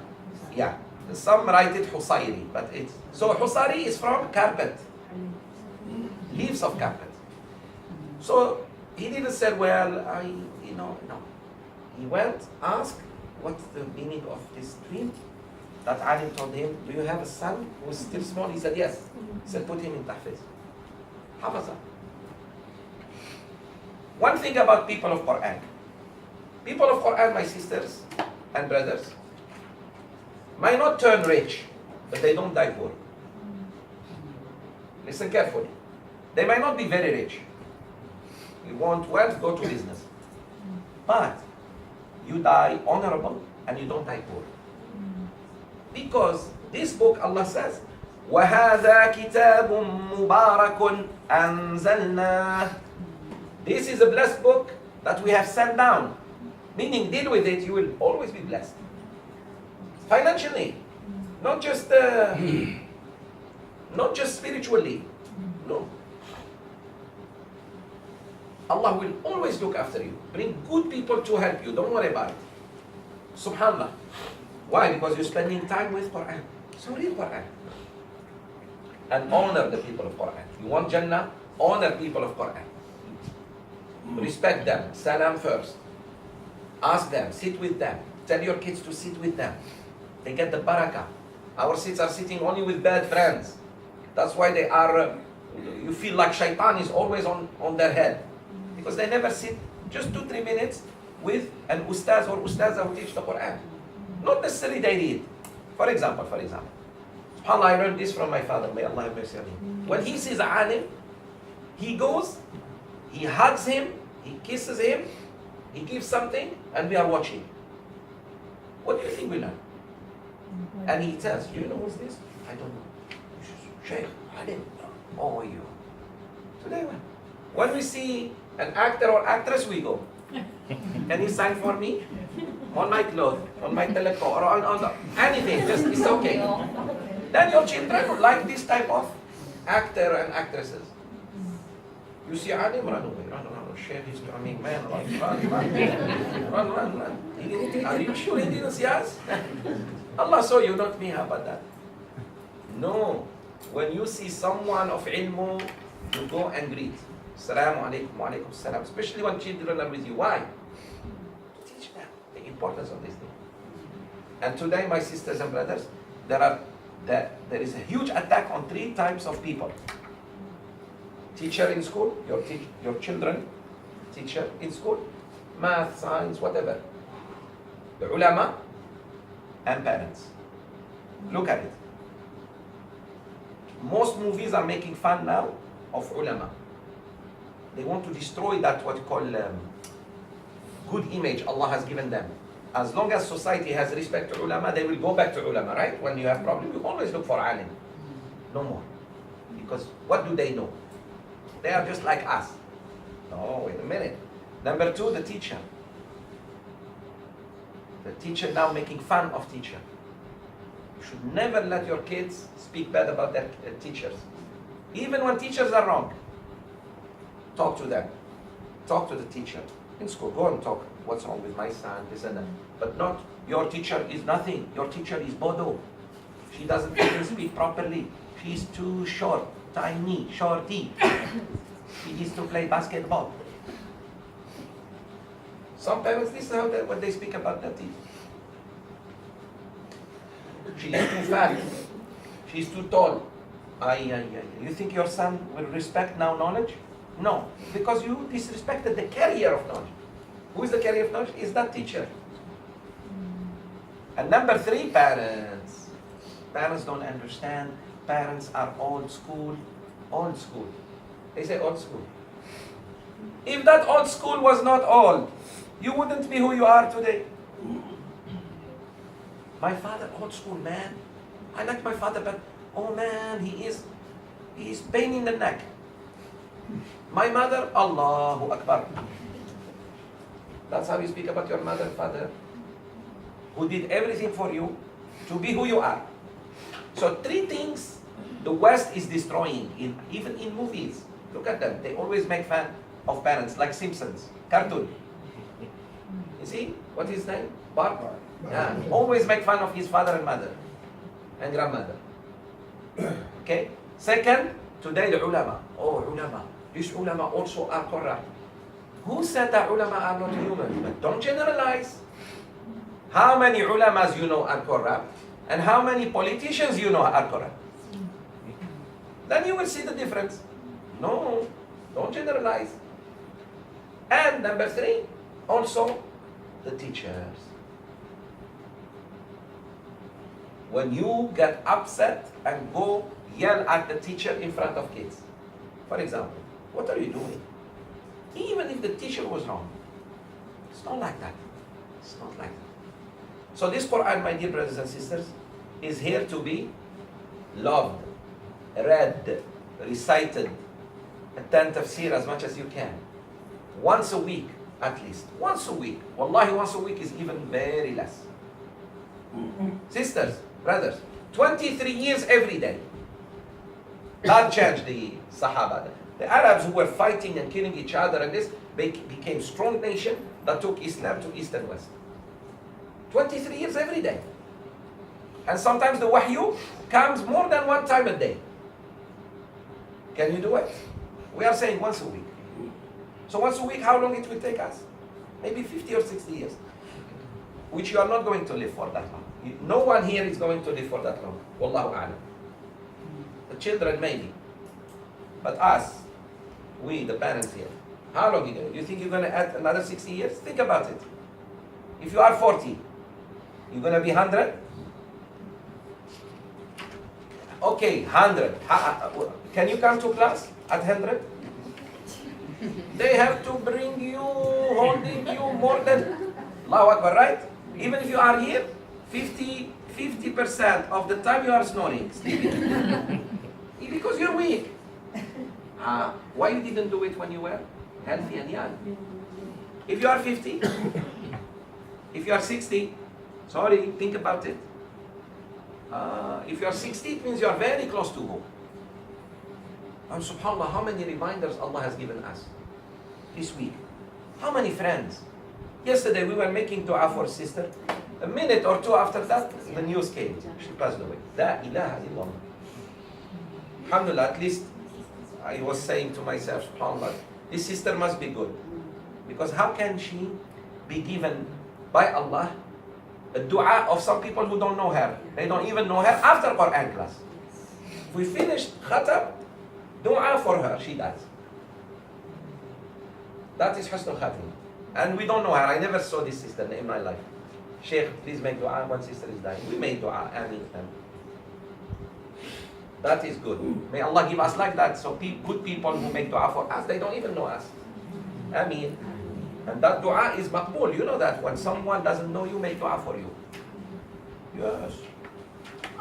Yeah. Some write it Husairi, but it's... So Husari is from carpet. Leaves of carpet. So he didn't say, well, no. He went, asked, what's the meaning of this dream? That alim told him, do you have a son who is still small? He said, yes. He said, put him in tahfiz. Hafaza. One thing about people of Quran. People of Quran, my sisters and brothers, might not turn rich, but they don't die poor. Listen carefully. They might not be very rich. You want wealth, go to business. But you die honorable and you don't die poor. Because this book, Allah says, وَهَذَا كِتَابٌ مُبَارَكٌ أَنزَلْنَاهُ. This is a blessed book that we have sent down. Meaning, deal with it, you will always be blessed. Financially, not just spiritually. No. Allah will always look after you. Bring good people to help you. Don't worry about it. Subhanallah. Why? Because you're spending time with Quran. So read Quran. And honor the people of Quran. You want Jannah? Honor people of Quran. Respect them. Salam first. Ask them. Sit with them. Tell your kids to sit with them. They get the barakah. Our kids are sitting only with bad friends. That's why they are, you feel like shaitan is always on their head. Because they never sit just 2-3 minutes with an ustaz or ustaza who teach the Quran. Not necessarily they read. For example, SubhanAllah, I learned this from my father. May Allah have mercy on him. When he sees a alim, he goes, he hugs him, he kisses him, he gives something, and we are watching. What do you think we learn? And he tells, do you know who's this? I don't know. Sheikh, alim. Oh, you. Today, when we see an actor or actress, we go. Can you sign for me? On my clothes, on my telephone, or on anything, just it's okay. Then your children like this type of actor and actresses. You see alim, run away, run. Sheikh is coming, man, run. Are you sure he didn't see us? Allah saw you, not me. How about that? No. When you see someone of ilmu, you go and greet. Assalamu alaikum, wa alaikum salam. Especially when children are with you. Why? To teach them the importance of this thing. And today, my sisters and brothers, there is a huge attack on 3 types of people. Teacher in school, your children, teacher in school, math, science, whatever. The ulama and parents. Look at it. Most movies are making fun now of ulama. They want to destroy that what you call good image Allah has given them. As long as society has respect to ulama, they will go back to ulama, right? When you have problem, you always look for alim. No more. Because what do they know? They are just like us. No, wait a minute. Number 2, the teacher. The teacher now making fun of teacher. You should never let your kids speak bad about their teachers. Even when teachers are wrong. Talk to them. Talk to the teacher. In school, go and talk. What's wrong with my son, this and that. But not, your teacher is nothing. Your teacher is bodo. She doesn't even speak properly. She's too short, tiny, shorty. She needs to play basketball. Some parents, this is how what they speak about their teacher. She is too fat. She's too tall. You think your son will respect now knowledge? No, because you disrespected the carrier of knowledge. Who is the carrier of knowledge? Is that teacher. And number 3, parents. Parents don't understand. Parents are old school. Old school. They say old school. If that old school was not old, you wouldn't be who you are today. My father, old school, man. I like my father, but oh man, he is pain in the neck. My mother, Allahu Akbar. That's how you speak about your mother and father, who did everything for you to be who you are. So 3 things the West is destroying, even in movies. Look at them. They always make fun of parents, like Simpsons. Cartoon. You see? What is his name? Bart? Yeah. Always make fun of his father and mother. And grandmother. Okay? Second, today the ulama. Oh, ulama. These ulama also are corrupt. Who said that ulama are not human? But don't generalize. How many ulamas you know are corrupt? And how many politicians you know are corrupt? Then you will see the difference. No, don't generalize. And number three, also the teachers. When you get upset and go yell at the teacher in front of kids, for example, what are you doing? Even if the teacher was wrong, it's not like that. It's not like that. So this Quran, my dear brothers and sisters, is here to be loved, read, recited, attend tafsir as much as you can. Once a week, at least. Once a week. Wallahi, once a week is even very less. Sisters, brothers, 23 years every day. That changed the Sahaba. The Arabs who were fighting and killing each other and this, they became strong nation that took Islam to east and west. 23 years every day. And sometimes the wahyu comes more than one time a day. Can you do it? We are saying once a week. So once a week, how long it will take us? Maybe 50 or 60 years. Which you are not going to live for that long. No one here is going to live for that long. Wallahu a'lam. The children maybe. But us, we, the parents here, how long are you going to? You think you're going to add another 60 years? Think about it. If you are 40, you're going to be 100? Okay, 100. Can you come to class at 100? They have to bring you, holding you more than Allahu Akbar, right? Even if you are here, 50% of the time you are snoring, sleeping. Because you're weak. Why you didn't do it when you were healthy and young? If you are 50, if you are 60, sorry, think about it. If you are 60, it means you are very close to home. And subhanAllah, how many reminders Allah has given us this week? How many friends? Yesterday we were making dua for a sister. A minute or two after that, the news came. She passed away. La ilaha illallah. Alhamdulillah, at least I was saying to myself, subhanAllah, this sister must be good. Because how can she be given by Allah a dua of some people who don't know her? They don't even know her after Quran class. If we finished khatam, dua for her, she dies. That is Husn al-Khatim. And we don't know her. I never saw this sister in my life. Sheikh, please make dua. One sister is dying. We made dua. Ameen. That is good. May Allah give us like that. So good people who make dua for us, they don't even know us. Ameen. And that dua is maqbool. You know that when someone doesn't know you, make dua for you. Yes.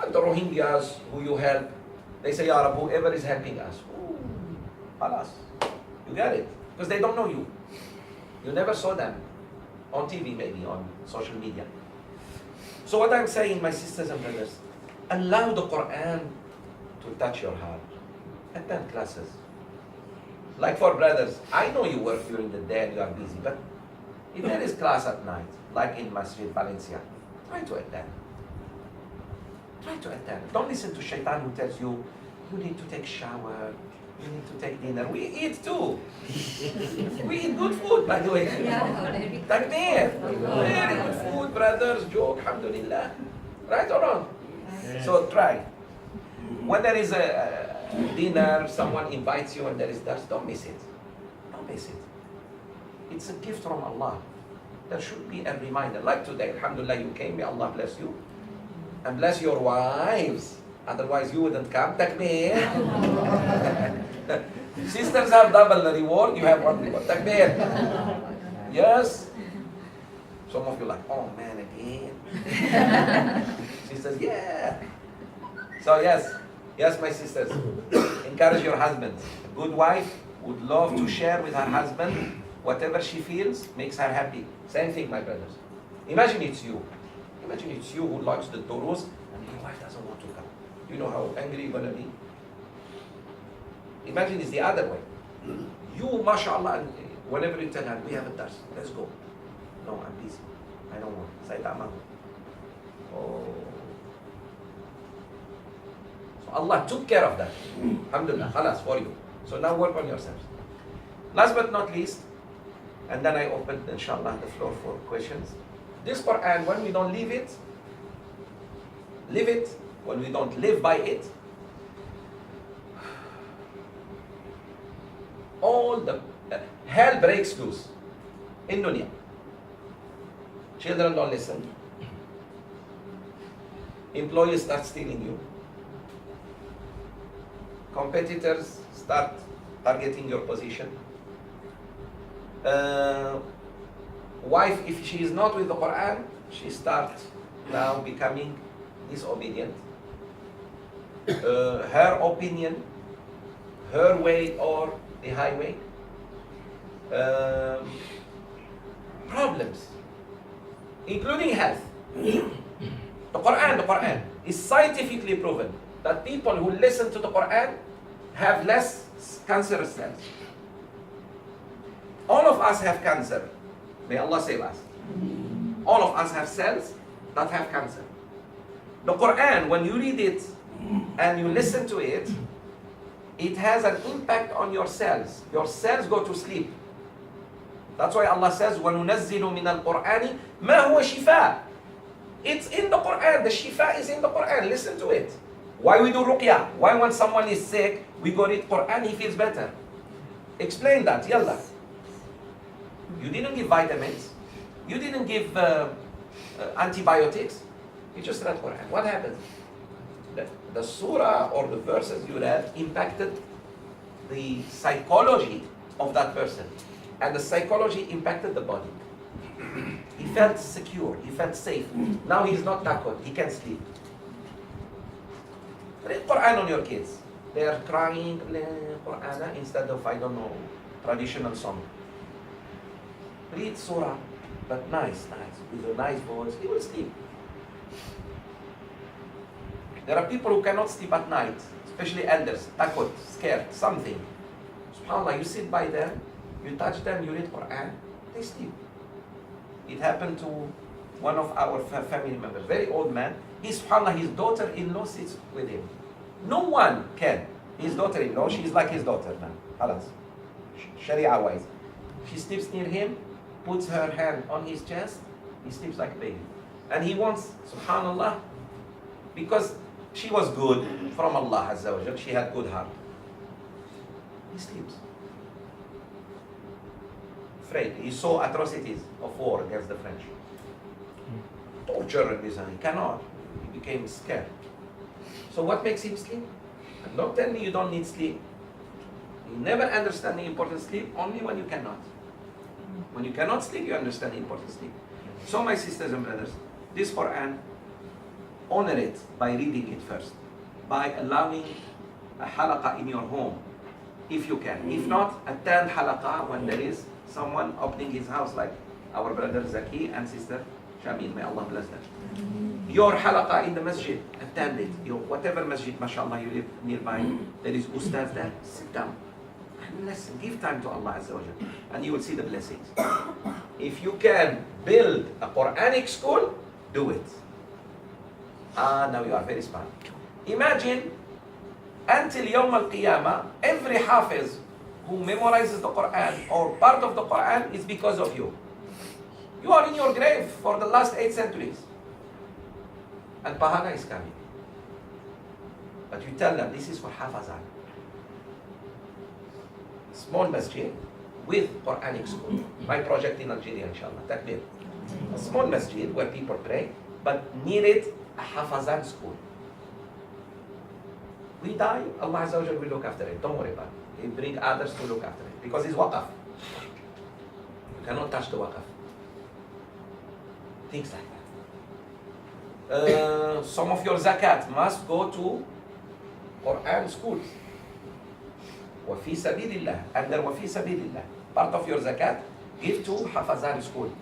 And the Rohingyas who you help, they say, Ya Rab, whoever is helping us. Alas. You get it? Because they don't know you. You never saw them on TV, maybe on social media. So what I'm saying, my sisters and brothers, allow the Quran to touch your heart. Attend classes. Like for brothers, I know you work during the day and you are busy, but if there is class at night, like in Masjid Valencia, try to attend. Try to attend. Don't listen to shaitan who tells you, you need to take shower, you need to take dinner. We eat too. We eat good food, by the way. Takbir. Very good food, brothers. Joke, alhamdulillah. Right or wrong? So try. When there is a dinner, someone invites you and there is dars, don't miss it. Don't miss it. It's a gift from Allah. There should be a reminder. Like today, alhamdulillah, you came. May Allah bless you. And bless your wives. Otherwise you wouldn't come. Takbir. Sisters have double reward. You have one reward. Takbir. Yes. Some of you like, oh man, again. Sisters, yeah. So yes, my sisters, encourage your husbands. A good wife would love to share with her husband whatever she feels makes her happy. Same thing, my brothers. Imagine it's you. Imagine it's you who locks the doors and your wife doesn't want to come. You know how angry you're going to be? Imagine it's the other way. You, mashallah, and whenever you tell her, we have a dars, let's go. No, I'm busy. I don't want. Say ta'amam. Oh. So Allah took care of that. Alhamdulillah, khalas, for you. So now work on yourselves. Last but not least, and then I open, inshallah, the floor for questions. This Quran, when we don't live it, when we don't live by it, all the hell breaks loose in dunya. Children don't listen. Employees start stealing you. Competitors start targeting your position. Wife, if she is not with the Quran, she starts now becoming disobedient. Her opinion, her way or the highway. Problems, including health. The Quran is scientifically proven that people who listen to the Quran have less cancerous cells. All of us have cancer. May Allah save us. All of us have cells that have cancer. The Quran, when you read it and you listen to it, it has an impact on your cells. Your cells go to sleep. That's why Allah says, وَنُنَزِّلُ مِنَ الْقُرْآنِ مَا هُوَ شِفَاء. It's in the Quran. The shifa is in the Quran. Listen to it. Why we do ruqya? Why when someone is sick, we go read Quran, he feels better? Explain that, yalla. You didn't give vitamins. You didn't give antibiotics. You just read Quran. What happened? The surah or the verses you read impacted the psychology of that person. And the psychology impacted the body. He felt secure. He felt safe. Now he's not takut. He can sleep. Read Quran on your kids. They are crying Quran instead of, I don't know, traditional song. Read surah, but nice, with a nice voice. He will sleep. There are people who cannot sleep at night, especially elders, takut, scared, something. SubhanAllah, you sit by them, you touch them, you read Quran, they sleep. It happened to one of our family members, very old man. SubhanAllah, his daughter-in-law sits with him. No one can. His daughter-in-law, she's like his daughter now. Halas. Sharia-wise. She sleeps near him, puts her hand on his chest, he sleeps like a baby. And he wants, SubhanAllah, because she was good from Allah Azza wa Jal, she had good heart. He sleeps. Afraid. He saw atrocities of war against the French. Torture and this, and he cannot. He became scared. So what makes him sleep? And don't tell me you don't need sleep. You never understand the importance of sleep, only when you cannot. When you cannot sleep, you understand the importance of sleep. So my sisters and brothers, this Quran, honor it by reading it first. By allowing a halaqah in your home, if you can. If not, attend halaqah when there is someone opening his house, like our brother Zaki and sister Shamil, may Allah bless them. Your halaqah in the masjid, attend it. Your whatever masjid, mashallah, you live nearby, there is ustaz there, sit down and listen. Give time to Allah Azza wa Jal, and you will see the blessings. If you can build a Quranic school, do it. Now you are very smart. Imagine, until Yawm al-Qiyamah, every hafiz who memorizes the Quran or part of the Quran is because of you. You are in your grave for the last 8 centuries. And Pahana is coming. But you tell them, this is for Hafazan. Small masjid with Quranic school. My project in Algeria, inshallah. Takbir. A small masjid where people pray, but near it, a Hafazan school. We die, Allah Azza wa Jal will look after it. Don't worry about it. He'll bring others to look after it. Because it's waqaf. You cannot touch the waqaf. Things like that. Some of your zakat must go to Quran schools. وَفِي سَبِيلِ اللَّهِ. Under وَفِي سَبِيلِ اللَّهِ. Part of your zakat, give to Hafazan school.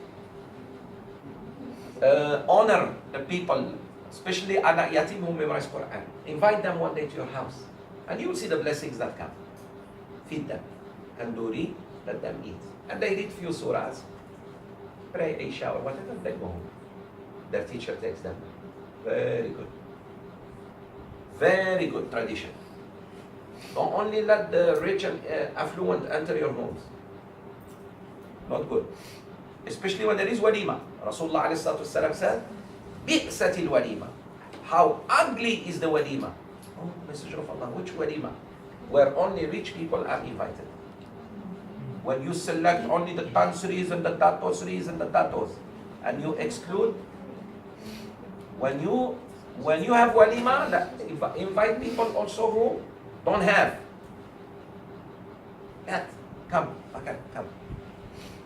Honor the people, especially anak yatim who memorize Quran. Invite them one day to your house, and you will see the blessings that come. feed them. Tandoori, let them eat. And they read few surahs, pray Isha or whatever, they go home. Their teacher takes them. Very good. Very good tradition. Don't only let the rich and affluent enter your homes. Not good. Especially when there is walima. Rasulullah ﷺ said, بِئْسَتِ الْوَلِيمَةِ. How ugly is the walima. Oh, Messenger of Allah, which walima? Where only rich people are invited. When you select only the tansuris and the tatosuris and the tatos, and you exclude, when you have walima, invite people also who don't have. Yeah, come, okay, come.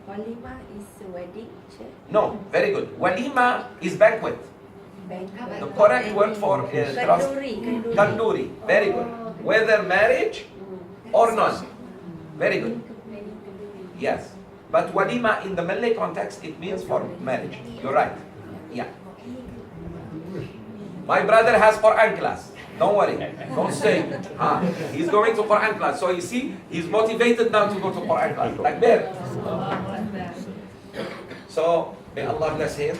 Walima is a wedding, Sheikh? No, very good. Walima is banquet. The correct word for Kanduri. Very good. Whether marriage or not. Very good. Yes. But walima in the Malay context, it means for marriage. You're right. Yeah. My brother has Quran class. Don't worry. Don't stay. He's going to Quran class. So you see, he's motivated now to go to Quran class. Like that. So may Allah bless him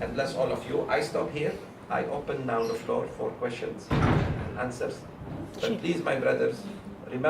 and bless all of you. I stop here. I open now the floor for questions and answers. But please, my brothers,